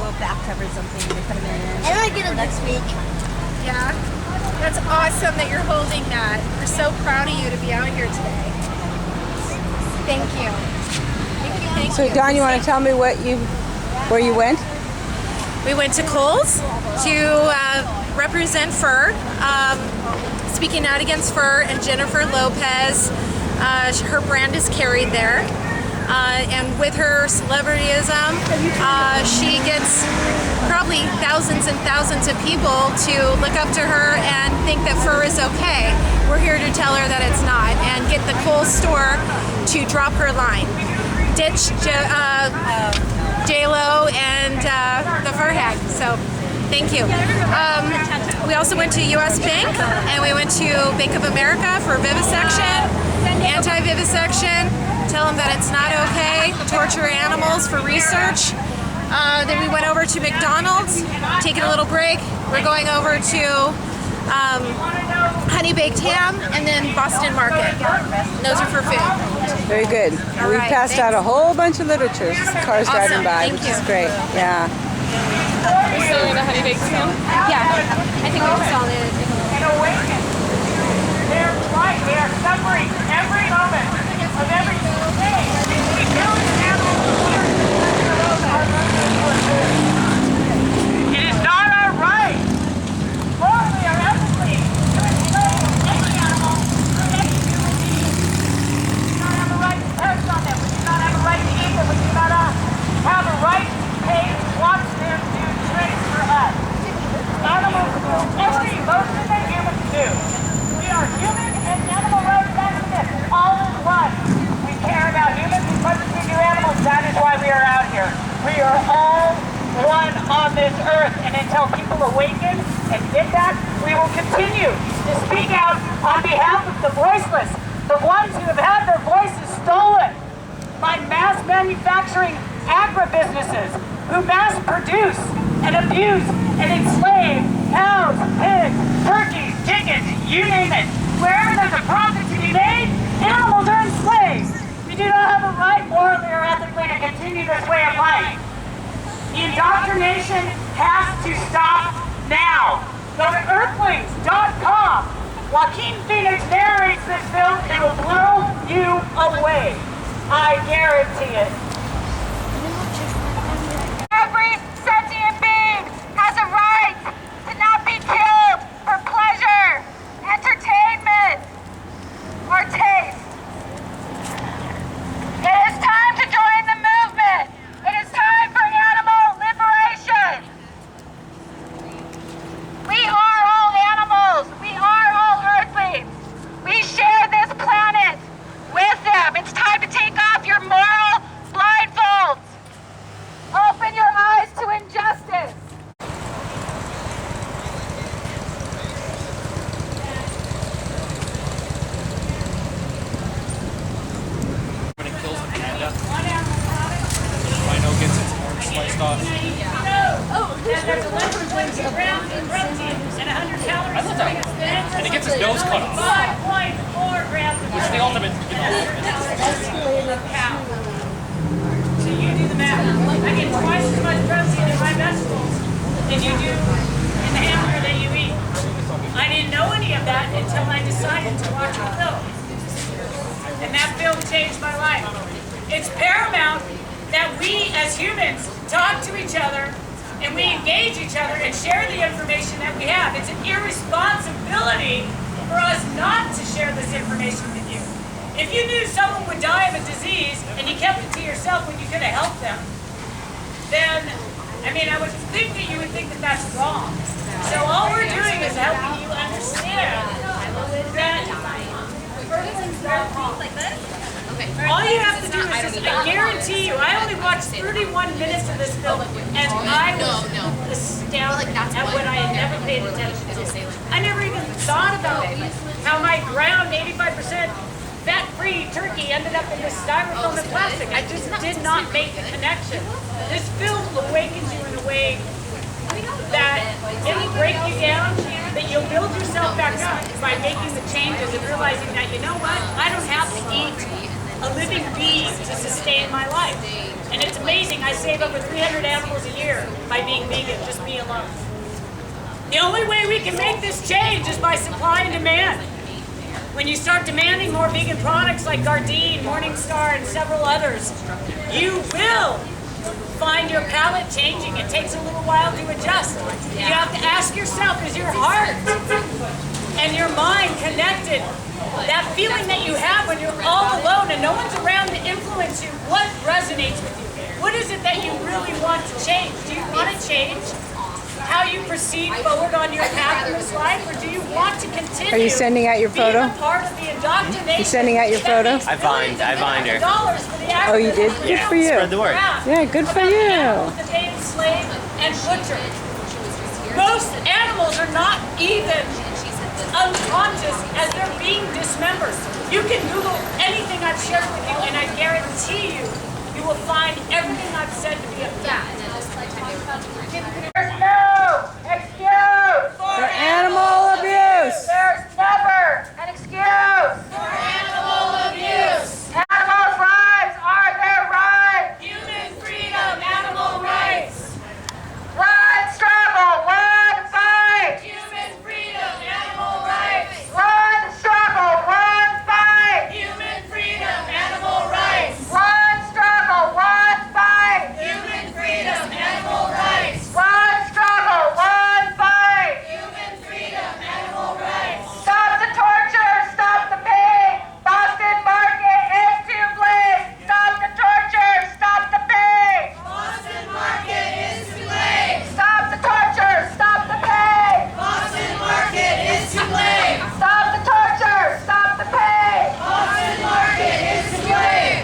little back cover or something to put them in. And I get it next week. Yeah, that's awesome that you're holding that. We're so proud of you to be out here today. Thank you. Thank you, thank So you. Dawn, you want to tell me where you went? We went to Kohl's to represent fur, speaking out against fur, and Jennifer Lopez, her brand is carried there. And with her celebrityism, she gets probably thousands and thousands of people to look up to her and think that fur is okay. We're here to tell her that it's not, and get the Kohl's store to drop her line. Ditch J-Lo and the fur hag. So thank you. We also went to US Bank, and we went to Bank of America for vivisection, anti-vivisection. Tell them that it's not okay to torture animals for research. Then we went over to McDonald's, taking a little break. We're going over to Honey Baked Ham, and then Boston Market. And those are for food. Very good. We right, passed out a whole bunch of literature. Cars driving by, Thank which you. is great. Yeah. We're selling the honey baked ham. Yeah, I think we saw it. And awaken. They're right. They are suffering every moment of every single day. We kill an animal. It is not our right. Morally or ethically to enslave any animal or any human being. We do not have a right to test on them. We do not have a right to eat them. We do not have a right to pay to watch them do tricks for us. Animals do every emotion that humans do. We are human and animal rights activists all in one. We care about humans as much as we do animals. That is why we are out here. We are all one on this earth, and until people awaken and get that, we will continue to speak out on behalf of the voiceless, the ones who have had their voices stolen by mass manufacturing agribusinesses who mass produce and abuse and enslave cows, pigs, turkeys, chickens, you name it. Wherever there's a profit to be made, animals are enslaved. We do not have a right morally or ethically to continue this way of life. The indoctrination has to stop now. Go to Earthlings.com. Joaquin Phoenix narrates this film. It will blow you away. I guarantee it. Every sentient being has a right to not be killed for pleasure, entertainment, or taste. It is time to join the movement. It is time for animal liberation. We are all animals. We are all earthlings. We share this planet with them. It's time to take off your moral blindfolds. Open your eyes to injustice. When it kills the panda, the rhino gets its horn sliced off. There's 11 grams of protein and 100 calories. I love that. And it gets its nose cut off. 5.4 grams of Which is the ultimate, cow. So you do the math. I get twice as much protein in my vegetables than you do in the hamburger that you eat. I didn't know any of that until I decided to watch a film. And that film changed my life. It's paramount that we as humans talk to each other and we engage each other and share the information that we have. It's an irresponsibility for us not to share this information with you. If you knew someone would die of a disease and you kept it to yourself when you could have helped them, then, I mean, I would think that you would think that that's wrong. So all we're doing is helping you understand that all you have to do is just, I guarantee you, I only watched 31 minutes of this film, and I was astounded at what I had never paid attention to. I never even thought about how my ground 85% fat-free turkey ended up in this styrofoam and plastic. I just did not make the connection. This film awakens you in a way that it will break you down, that you'll build yourself back up by making the changes and realizing that, you know what, I don't have to eat a living being to sustain my life. And it's amazing, I save over 300 animals a year. here by being vegan, just me alone. The only way we can make this change is by supply and demand. When you start demanding more vegan products like Gardein, Morningstar, and several others, you will find your palate changing. It takes a little while to adjust. You have to ask yourself, is your heart and your mind connected? That feeling that you have when you're all alone and no one's around to influence you, what resonates with you? What is it that you really want to change? Do you want to change how you proceed forward on your path in this life, or do you want to continue? Are you sending out your photo? Being a part of the indoctrination? You sending out your photo? I vined her. Oh, you did? Good for you. Spread the word. Yeah, good for you. That they enslave and butcher. Most animals are not even unconscious as they're being dismembered. You can Google anything I've shared with you, and I guarantee you, you will find everything I've said to be a fact. There's no excuse For animal abuse. There's never an excuse For animal abuse. Animals' lives are their right. Human freedom, animal rights. Run, struggle, run, fight. Human freedom, animal rights. Run, struggle, run, fight. Human freedom, animal rights. Run, struggle, run, fight. Human freedom, animal rights. Run, struggle, run, fight. Human freedom, animal rights. Stop the torture, stop the pain. Boston Market is to blame. Stop the torture, stop the pain. Boston Market is to blame. Stop the torture, stop the pain. Boston Market is to blame. Stop the torture, stop the pain. Boston Market is to blame.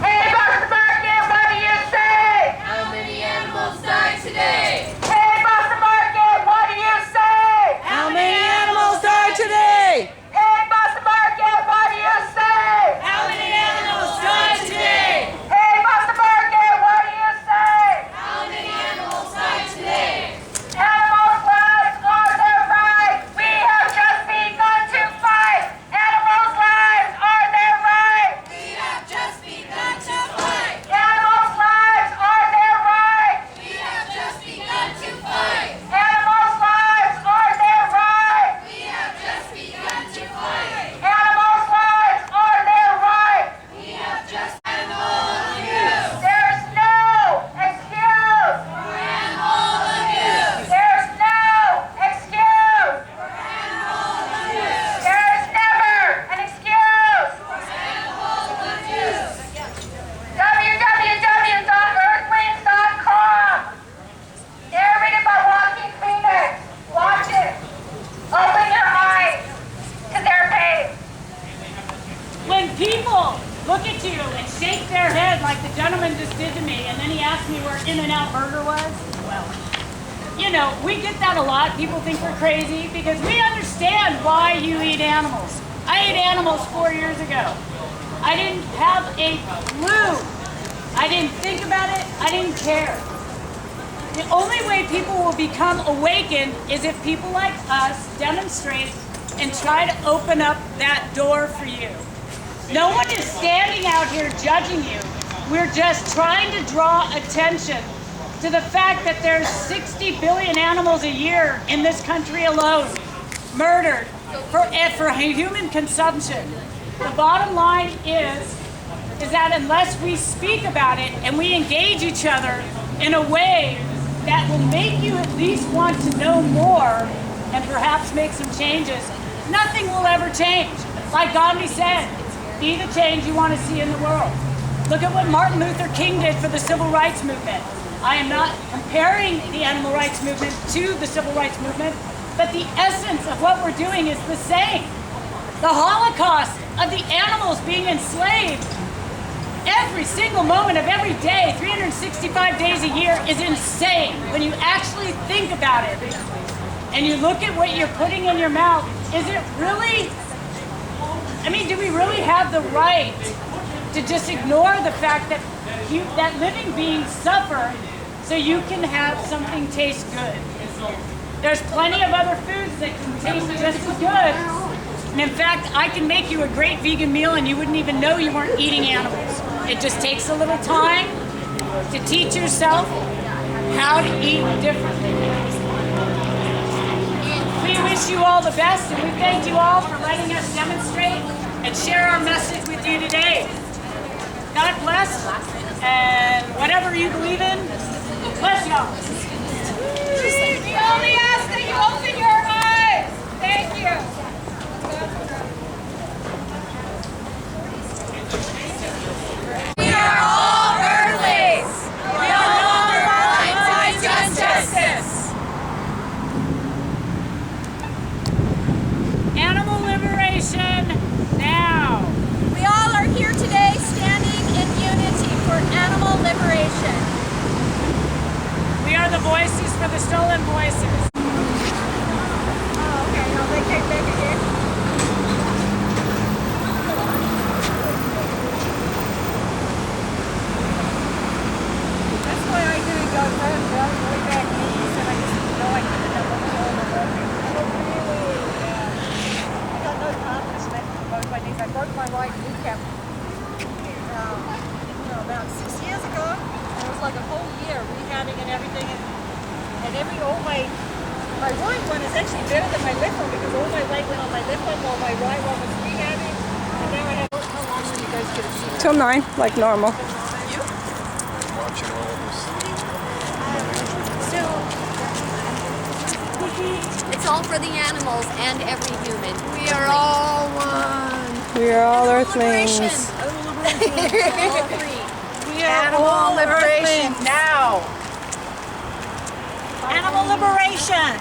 Hey, Boston Market, what do you say? How many animals died today? Hey, Boston Market, what do you say? How many animals died today? Hey, Boston Market, what do you say? How many animals died today? Hey, Boston Market, what do you say? How many animals died today? Animals' lives are their right. We have just begun to fight. Animals' lives are their right. We have just begun to fight. Animals' lives are their right. We have just begun to fight. Animals' lives are their right. We have just begun to fight. Animals' lives are their right. We have just animal abuse. There's no excuse. For animal abuse. There's no excuse. For animal abuse. There is never an excuse. For animal abuse. www.earthlings.com. Narrated by Joaquin Phoenix. Watch it. Open your eyes to their pain. When people look at you and shake their head like the gentleman just did to me, and then he asked me where In-N-Out Burger was, well, you know, we get that a lot. People think we're crazy because we understand why you eat animals. I ate animals 4 years ago. I didn't have a clue. I didn't think about it. I didn't care. The only way people will become awakened is if people like us demonstrate and try to open up that door for you. No one is standing out here judging you. We're just trying to draw attention to the fact that there's 60 billion animals a year in this country alone, murdered for human consumption. The bottom line is that unless we speak about it and we engage each other in a way that will make you at least want to know more and perhaps make some changes, nothing will ever change. Like Gandhi said, be the change you want to see in the world. Look at what Martin Luther King did for the civil rights movement. I am not comparing the animal rights movement to the civil rights movement, but the essence of what we're doing is the same. The Holocaust of the animals being enslaved every single moment of every day, 365 days a year, is insane when you actually think about it. And you look at what you're putting in your mouth, is it really, I mean, do we really have the right to just ignore the fact that that living beings suffer so you can have something taste good? There's plenty of other foods that can taste just as good. And in fact, I can make you a great vegan meal and you wouldn't even know you weren't eating animals. It just takes a little time to teach yourself how how to eat differently. We wish you all the best, and we thank you all for letting us demonstrate and share our message with you today. God bless, and whatever you believe in, bless y'all. We only ask that you open your eyes. Thank you. We are all Earthlings. We all fight justice. Animal liberation now. We all are here today standing in unity for animal liberation. We are the voices for the stolen voices. Okay, no, they came back again. That's why I didn't go way back east, and I just didn't know I could have done all the work. I got no confidence left in both my knees. I broke my right kneecap about 6 years ago. It was like a whole year rehabbing and everything, and all my right one is actually better than my left one because all my weight went on my left one while my right one was rehabbing. And now I have how long when you guys get a seat? Till 9, like normal. Watching all of this. So it's all for the animals and every human. We are all one. We are all Earthlings. All three. We are all liberation now. Animal liberation.